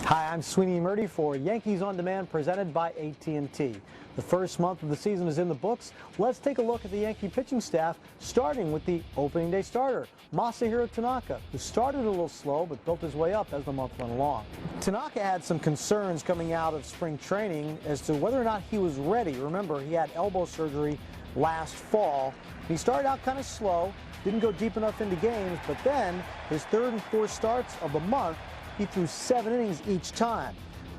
Hi, I'm Sweeney MURTI for Yankees On Demand, presented by AT&T. The first month of the season is in the books. Let's take a look at the Yankee pitching staff, starting with the opening day starter, Masahiro Tanaka, who started a little slow but built his way up as the month went along. Tanaka had some concerns coming out of spring training as to whether or not he was ready. Remember, he had elbow surgery last fall. He started out kind of slow, didn't go deep enough into games, but then his third and fourth starts of the month, he threw 7 innings each time.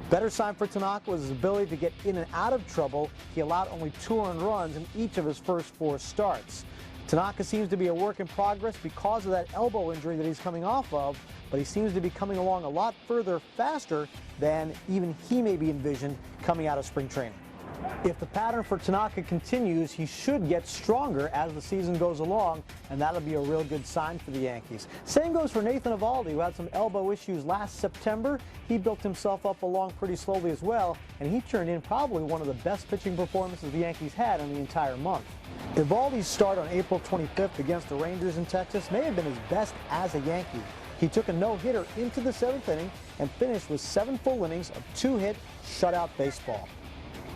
Better sign for Tanaka was his ability to get in and out of trouble. He allowed only 2 earned runs in each of his first 4 starts. Tanaka seems to be a work in progress because of that elbow injury that he's coming off of, but he seems to be coming along a lot further faster than even he maybe envisioned coming out of spring training. If the pattern for Tanaka continues, he should get stronger as the season goes along, and that'll be a real good sign for the Yankees. Same goes for Nathan Eovaldi, who had some elbow issues last September. He built himself up along pretty slowly as well, and he turned in probably one of the best pitching performances the Yankees had in the entire month. Eovaldi's start on April 25th against the Rangers in Texas may have been his best as a Yankee. He took a no-hitter into the 7th inning and finished with 7 full innings of 2-hit shutout baseball.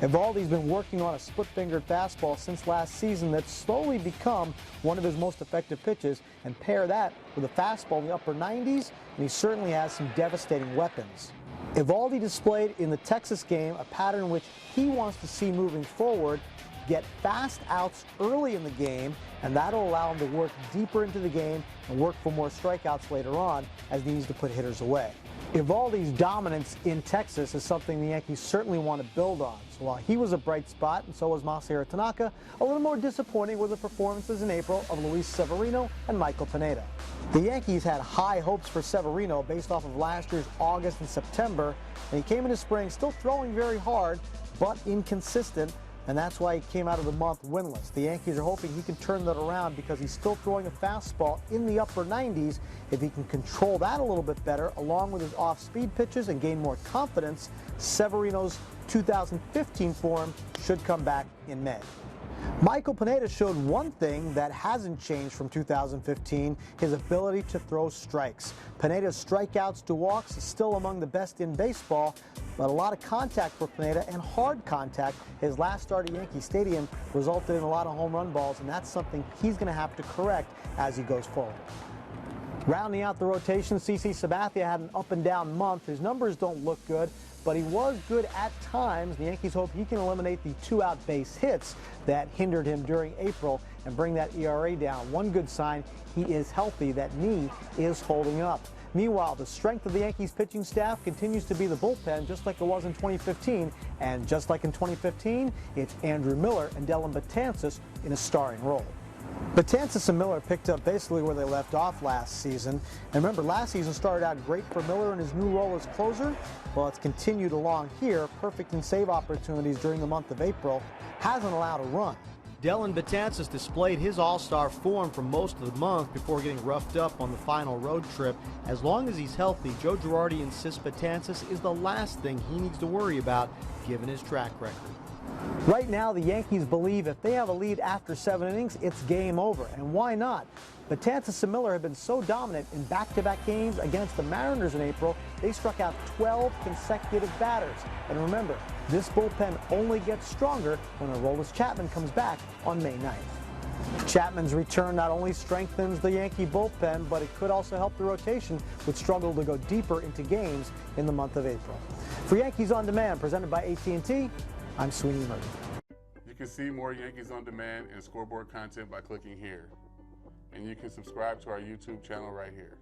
Eovaldi's been working on a split-fingered fastball since last season that's slowly become one of his most effective pitches, and pair that with a fastball in the upper 90s, and he certainly has some devastating weapons. Eovaldi displayed in the Texas game a pattern which he wants to see moving forward: get fast outs early in the game, and that'll allow him to work deeper into the game and work for more strikeouts later on as he needs to put hitters away. Eovaldi's dominance in Texas is something the Yankees certainly want to build on. So while he was a bright spot, and so was Masahiro Tanaka, a little more disappointing were the performances in April of Luis Severino and Michael Pineda. The Yankees had high hopes for Severino based off of last year's August and September, and he came into spring still throwing very hard, but inconsistent, and that's why he came out of the month winless. The Yankees are hoping he can turn that around because he's still throwing a fastball in the upper 90s. If he can control that a little bit better, along with his off-speed pitches, and gain more confidence, Severino's 2015 form should come back in May. Michael Pineda showed one thing that hasn't changed from 2015, his ability to throw strikes. Pineda's strikeouts to walks is still among the best in baseball, but a lot of contact for Pineda, and hard contact. His last start at Yankee Stadium resulted in a lot of home run balls, and that's something he's going to have to correct as he goes forward. Rounding out the rotation, CC Sabathia had an up-and-down month. His numbers don't look good, but he was good at times. The Yankees hope he can eliminate the 2-out base hits that hindered him during April and bring that ERA down. One good sign, he is healthy. That knee is holding up. Meanwhile, the strength of the Yankees pitching staff continues to be the bullpen, just like it was in 2015. And just like in 2015, it's Andrew Miller and Dellin Betances in a starring role. Betances and Miller picked up basically where they left off last season. And remember, last season started out great for Miller in his new role as closer. Well, it's continued along here. Perfect in save opportunities during the month of April. Hasn't allowed a run. Dellin Betances displayed his all-star form for most of the month before getting roughed up on the final road trip. As long as he's healthy, Joe Girardi insists Betances is the last thing he needs to worry about, given his track record. Right now, the Yankees believe if they have a lead after 7 innings, it's game over. And why not? Betances and Miller have been so dominant in back-to-back games against the Mariners in April, they struck out 12 consecutive batters. And remember, this bullpen only gets stronger when Aroldis Chapman comes back on May 9th. Chapman's return not only strengthens the Yankee bullpen, but it could also help the rotation, which struggled to go deeper into games in the month of April. For Yankees On Demand, presented by AT&T, I'm Sweeney MURTI. You can see more Yankees On Demand and scoreboard content by clicking here. And you can subscribe to our YouTube channel right here.